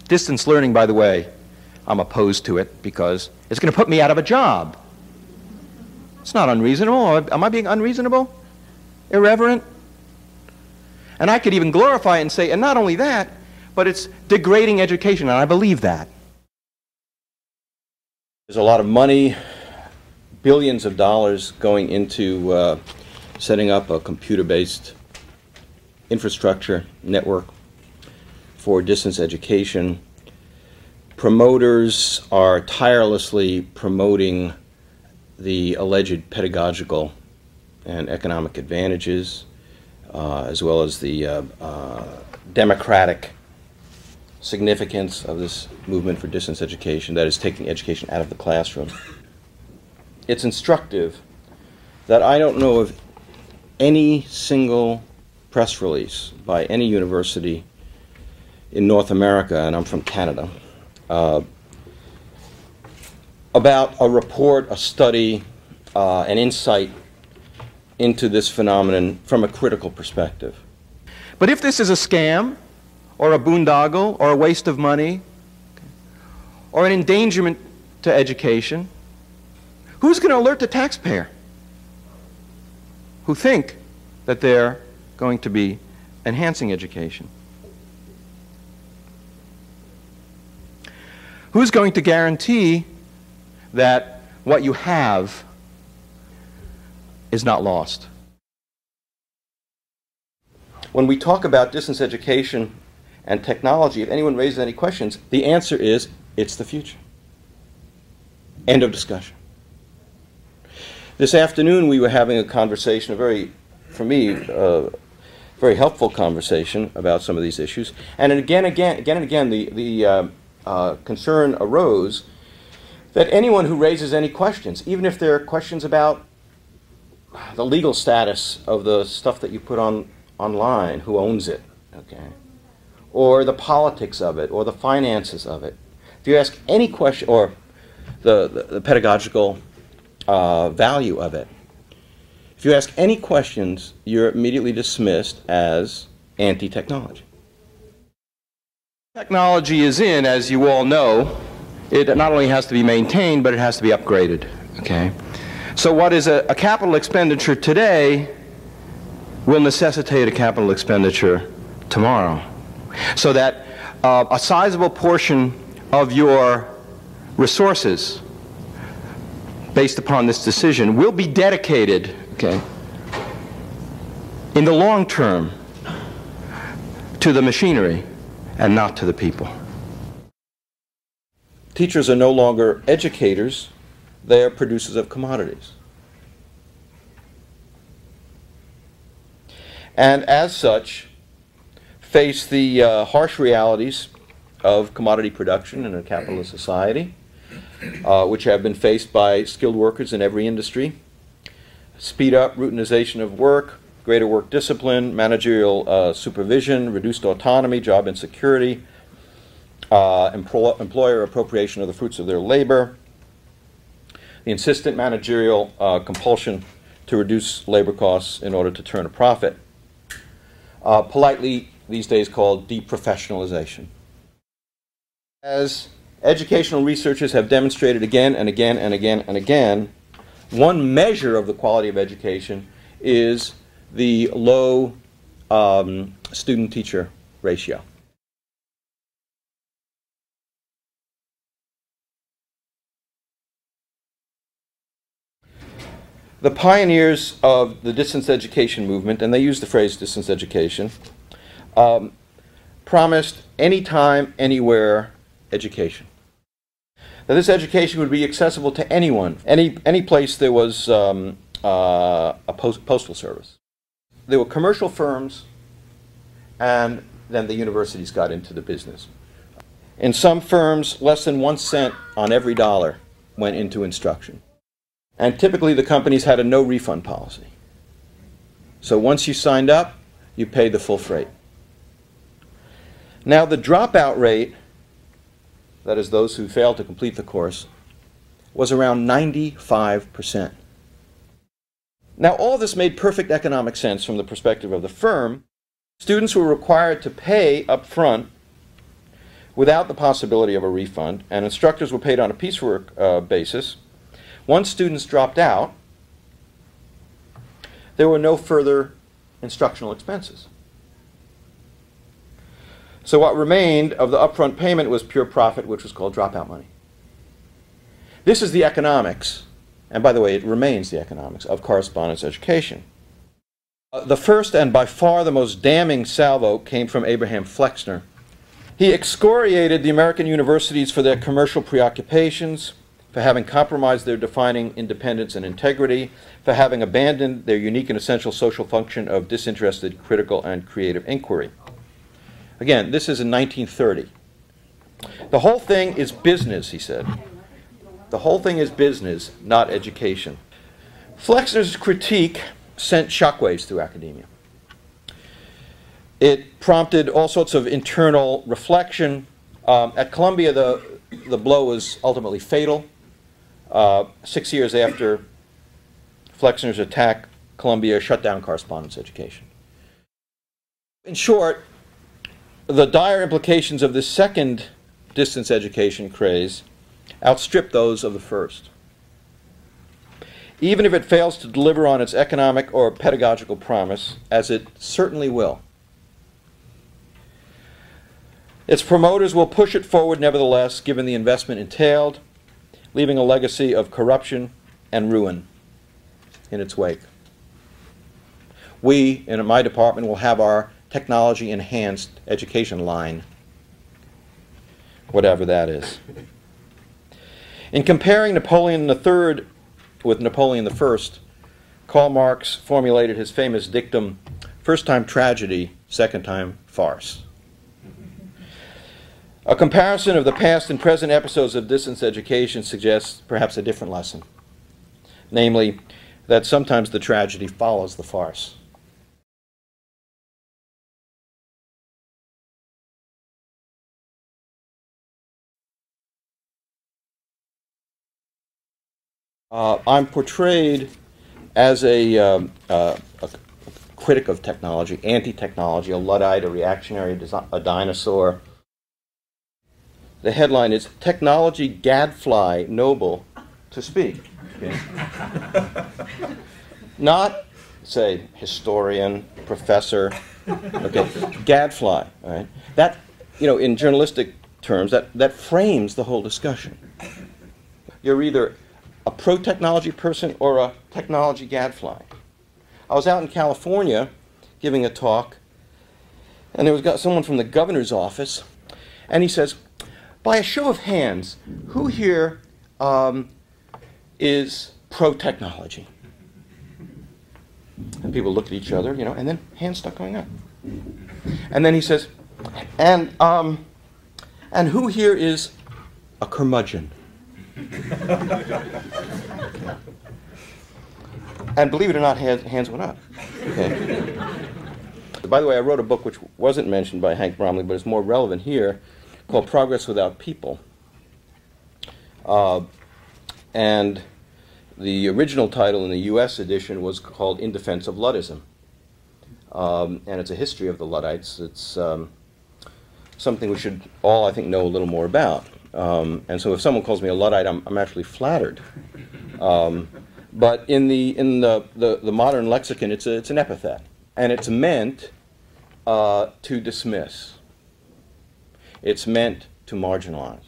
Distance learning, by the way, I'm opposed to it because it's going to put me out of a job. It's not unreasonable. Am I being unreasonable? Irreverent? And I could even glorify it and say, and not only that, but it's degrading education, and I believe that. There's a lot of money, billions of dollars going into setting up a computer-based infrastructure network for distance education. Promoters are tirelessly promoting the alleged pedagogical and economic advantages, as well as the democratic significance of this movement for distance education, that is taking education out of the classroom. It's instructive that I don't know of any single press release by any university in North America, and I'm from Canada, about a report, a study, an insight into this phenomenon from a critical perspective. But if this is a scam, or a boondoggle, or a waste of money, or an endangerment to education, who's going to alert the taxpayer who think that they're going to be enhancing education? Who's going to guarantee that what you have is not lost? When we talk about distance education and technology, if anyone raises any questions, the answer is, it's the future. End of discussion. This afternoon we were having a conversation, a very, for me, very helpful conversation about some of these issues. And again and again, the concern arose that anyone who raises any questions, even if they're questions about the legal status of the stuff that you put online, who owns it, okay, or the politics of it, or the finances of it. If you ask any question, or the pedagogical value of it, if you ask any questions, you're immediately dismissed as anti-technology. Technology is in, as you all know, it not only has to be maintained, but it has to be upgraded, okay? So what is a capital expenditure today will necessitate a capital expenditure tomorrow. So that a sizable portion of your resources based upon this decision will be dedicated, okay, in the long term to the machinery and not to the people. Teachers are no longer educators, they are producers of commodities. And as such, face the harsh realities of commodity production in a capitalist society, which have been faced by skilled workers in every industry. Speed up routinization of work, greater work discipline, managerial supervision, reduced autonomy, job insecurity, employer appropriation of the fruits of their labor, the insistent managerial compulsion to reduce labor costs in order to turn a profit. Politely these days called deprofessionalization. As educational researchers have demonstrated again and again and again and again, one measure of the quality of education is the low student-teacher ratio. The pioneers of the distance education movement, and they use the phrase distance education, promised anytime, anywhere education. Now, this education would be accessible to anyone, any place there was a postal service. There were commercial firms, and then the universities got into the business. In some firms, less than 1 cent on every dollar went into instruction. And typically the companies had a no refund policy. So once you signed up, you paid the full freight. Now the dropout rate, that is those who failed to complete the course, was around 95%. Now all this made perfect economic sense from the perspective of the firm. Students were required to pay up front without the possibility of a refund, and instructors were paid on a piecework basis. Once students dropped out, there were no further instructional expenses. So what remained of the upfront payment was pure profit, which was called dropout money. This is the economics, and by the way, it remains the economics, of correspondence education. The first and by far the most damning salvo came from Abraham Flexner. He excoriated the American universities for their commercial preoccupations, for having compromised their defining independence and integrity, for having abandoned their unique and essential social function of disinterested, critical, and creative inquiry. Again, this is in 1930. The whole thing is business, he said. The whole thing is business, not education. Flexner's critique sent shockwaves through academia. It prompted all sorts of internal reflection. At Columbia, the blow was ultimately fatal. 6 years after Flexner's attack, Columbia shut down correspondence education. In short, the dire implications of this second distance education craze outstrip those of the first. Even if it fails to deliver on its economic or pedagogical promise, as it certainly will, its promoters will push it forward nevertheless, given the investment entailed, leaving a legacy of corruption and ruin in its wake. We, in my department, will have our technology-enhanced education line, whatever that is. In comparing Napoleon III with Napoleon I, Karl Marx formulated his famous dictum, first time tragedy, second time farce. A comparison of the past and present episodes of distance education suggests perhaps a different lesson, namely that sometimes the tragedy follows the farce. I'm portrayed as a critic of technology, anti-technology, a Luddite, a reactionary, a dinosaur. The headline is, "Technology Gadfly Noble to Speak." Okay. Not, say, historian, professor, okay, gadfly, all right? That, you know, in journalistic terms, that frames the whole discussion. You're either a pro-technology person or a technology gadfly. I was out in California giving a talk, and there was someone from the governor's office, and he says, by a show of hands, who here is pro-technology? And people looked at each other, you know, and then hands start going up. And then he says, and who here is a curmudgeon? And believe it or not, hands went up. Okay. By the way, I wrote a book which wasn't mentioned by Hank Bromley, but is more relevant here, called Progress Without People. And the original title in the US edition was called In Defense of Luddism. And it's a history of the Luddites. It's something we should all, I think, know a little more about. And so if someone calls me a Luddite, I'm actually flattered. But in the modern lexicon, it's an epithet. And it's meant to dismiss. It's meant to marginalize.